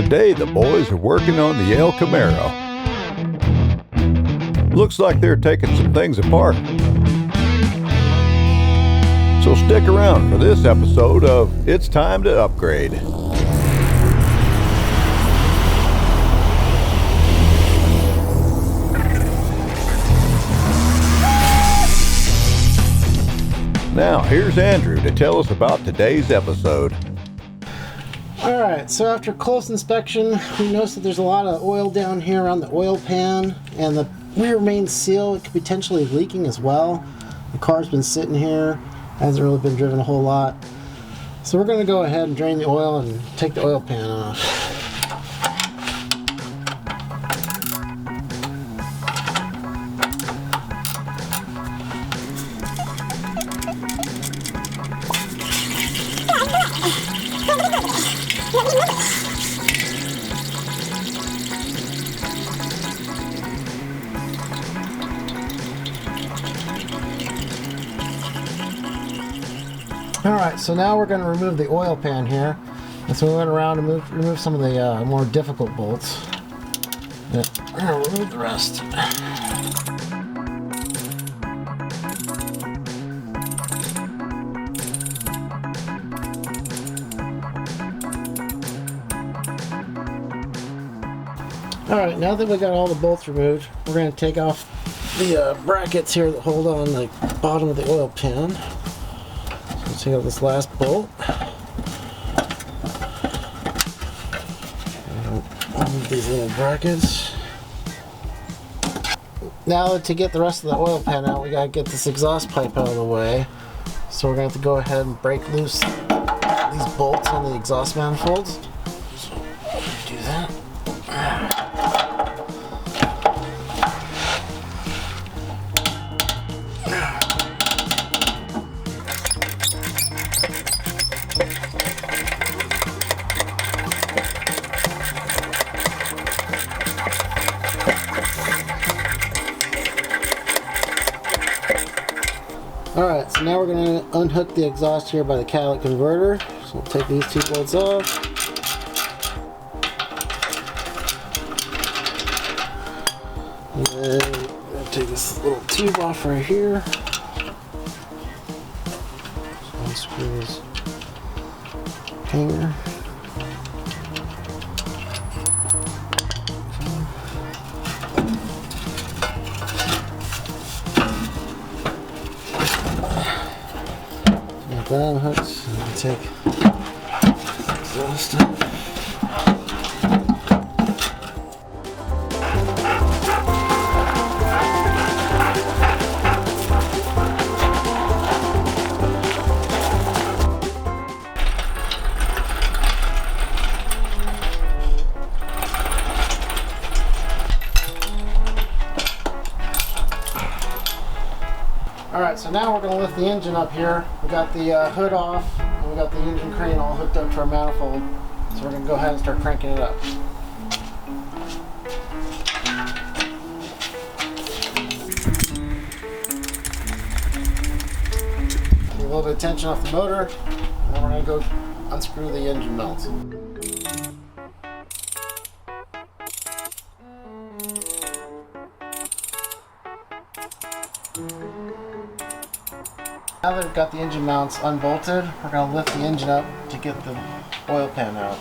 Today the boys are working on the El Camaro. Looks like they're taking some things apart. So stick around for this episode of It's Time to Upgrade. Now here's Andrew to tell us about today's episode. Alright, so after close inspection, we noticed that there's a lot of oil down here around the oil pan, and the rear main seal, it could be potentially leaking as well. The car's been sitting here, hasn't really been driven a whole lot. So we're going to go ahead and drain the oil and take the oil pan off. Alright, so now we're going to remove the oil pan here. And so we went around and remove some of the more difficult bolts. Yeah, we're going to remove the rest. Alright, now that we got all the bolts removed, we're going to take off the brackets here that hold on the bottom of the oil pan. So take out this last bolt. Remove these little brackets. Now to get the rest of the oil pan out, we got to get this exhaust pipe out of the way. So we're going to have to go ahead and break loose these bolts on the exhaust manifolds. So do that. Alright, so now we're going to unhook the exhaust here by the catalytic converter. So we'll take these two bolts off. And then we're going to take this little tube off right here. So unscrew this hanger. That hooks, and take exhaust off. Alright, so now we're going to lift the engine up here. We got the hood off, and we got the engine crane all hooked up to our manifold. So we're going to go ahead and start cranking it up. Get a little bit of tension off the motor, and then we're going to go unscrew the engine belts. Now that we've got the engine mounts unbolted, we're going to lift the engine up to get the oil pan out.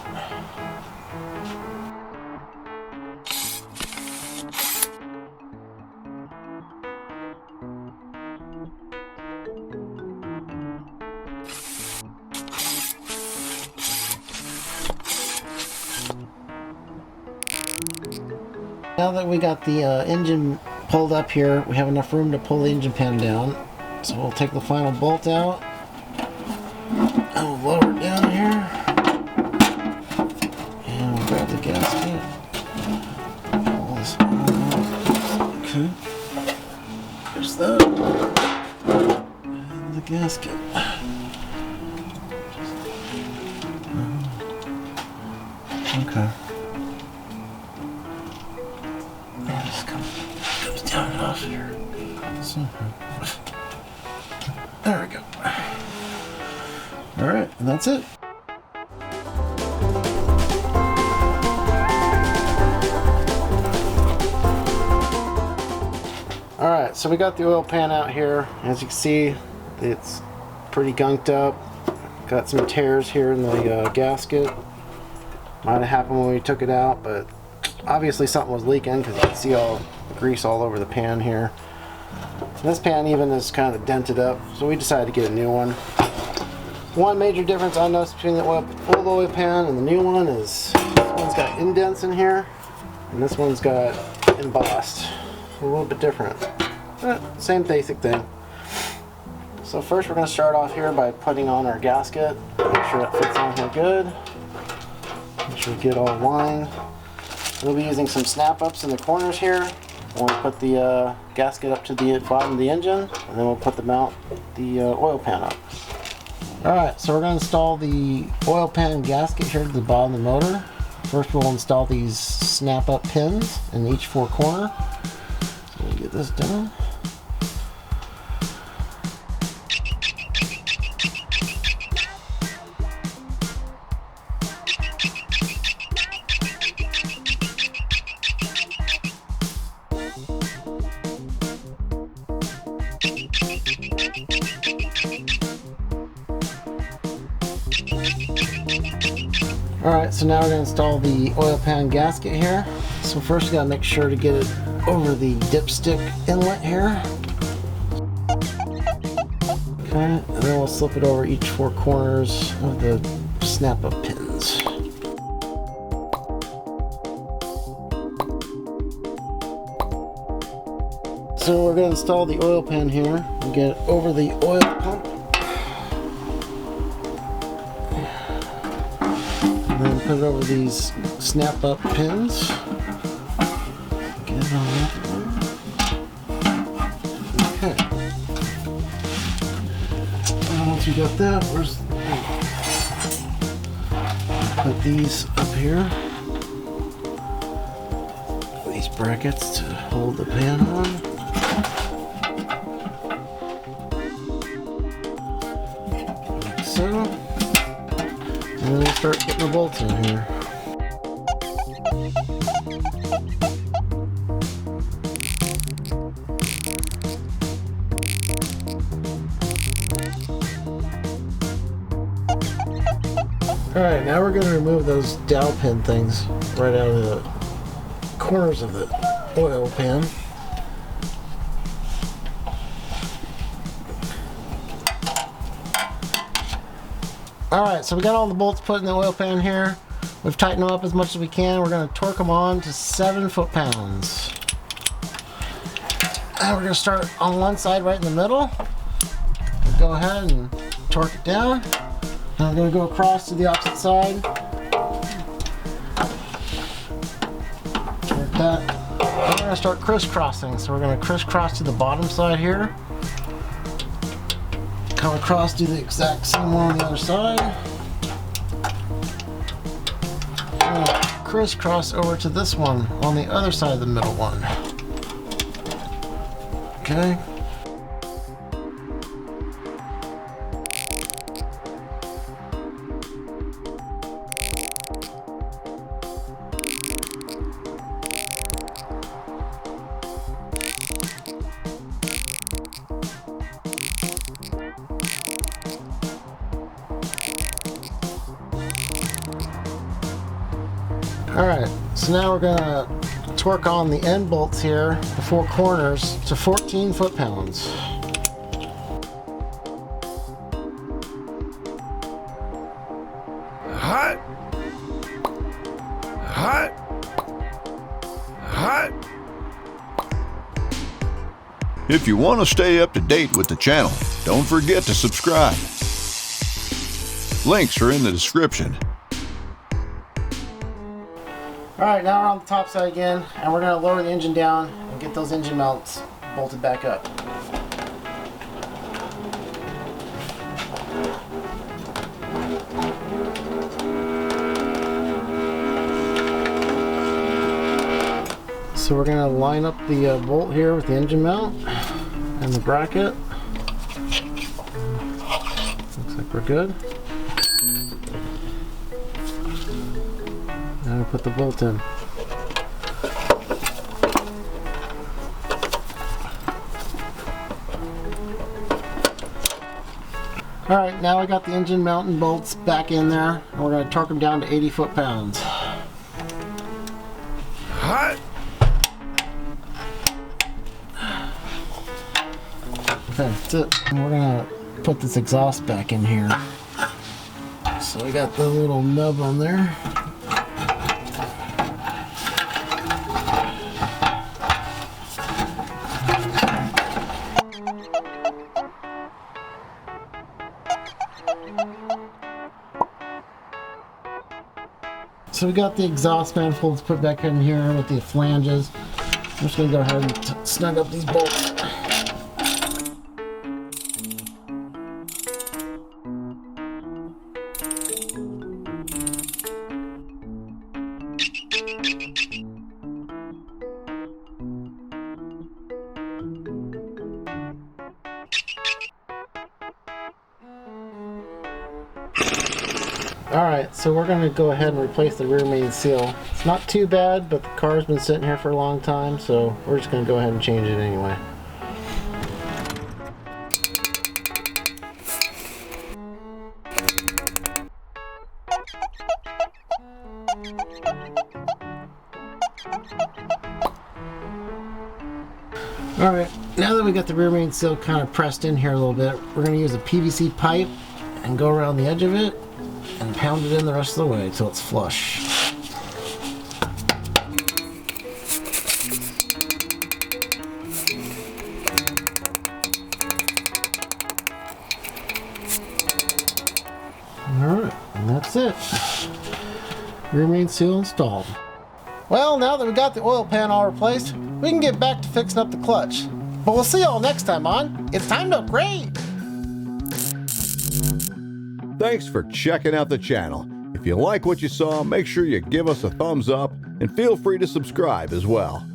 Now that we got the engine pulled up here, we have enough room to pull the engine pan down. So we'll take the final bolt out, and we'll lower it down here, and we'll grab the gasket, pull this out, okay, there's that, and the gasket. Okay. Yeah, this comes down and off here. There we go. Alright, and that's it. so we got the oil pan out here. As you can see, it's pretty gunked up. Got some tears here in the gasket. Might have happened when we took it out, but obviously something was leaking because you can see all the grease all over the pan here. This pan even is kind of dented up, so we decided to get a new one. One major difference I noticed between the old oil pan and the new one is this one's got indents in here, and this one's got embossed. A little bit different, but same basic thing. So first we're going to start off here by putting on our gasket. Make sure it fits on here good. Make sure we get all lined. We'll be using some snap-ups in the corners here. We'll put the gasket up to the bottom of the engine, and then we'll put the oil pan up. Alright, so we're going to install the oil pan gasket here to the bottom of the motor. First we'll install these snap-up pins in each 4 corners. So we'll get this done. Alright, so now we're going to install the oil pan gasket here. So first we got to make sure to get it over the dipstick inlet here. Okay, and then we'll slip it over each 4 corners of the snap-up pins. So we're going to install the oil pan here and get it over the oil pump. And then put it over these snap-up pins. Get it on up there. Okay. And once you got that, put these up here. These brackets to hold the pan on. Like so. And then we'll start putting the bolts in here. Alright, now we're going to remove those dowel pin things right out of the corners of the oil pan. Alright, so we got all the bolts put in the oil pan here. We've tightened them up as much as we can. We're going to torque them on to 7 foot-pounds. And we're going to start on one side right in the middle. We'll go ahead and torque it down. And we're going to go across to the opposite side. Torque that. And we're going to start crisscrossing. So we're going to crisscross to the bottom side here. Come across, do the exact same one on the other side. Crisscross over to this one on the other side of the middle one. Okay. Alright, so now we're going to torque on the end bolts here, the 4 corners, to 14 foot-pounds. Hot! Hot! Hot! If you want to stay up to date with the channel, don't forget to subscribe. Links are in the description. Alright, now we're on the top side again, and we're going to lower the engine down and get those engine mounts bolted back up. So we're going to line up the bolt here with the engine mount and the bracket. Looks like we're good. Now put the bolt in. Alright, now we got the engine mounting bolts back in there, and we're going to torque them down to 80 foot-pounds. Okay, that's it. And we're going to put this exhaust back in here. So we got the little nub on there. So we got the exhaust manifolds put back in here with the flanges. I'm just going to go ahead and snug up these bolts. Alright, so we're going to go ahead and replace the rear main seal. It's not too bad, but the car's been sitting here for a long time, so we're just going to go ahead and change it anyway. Alright, now that we got the rear main seal kind of pressed in here a little bit, we're going to use a PVC pipe and go around the edge of it and pound it in the rest of the way until it's flush. Alright, and that's it. Rear main seal installed. Well, now that we got the oil pan all replaced, we can get back to fixing up the clutch. But we'll see y'all next time on It's Time to Upgrade! Thanks for checking out the channel. If you like what you saw, make sure you give us a thumbs up and feel free to subscribe as well.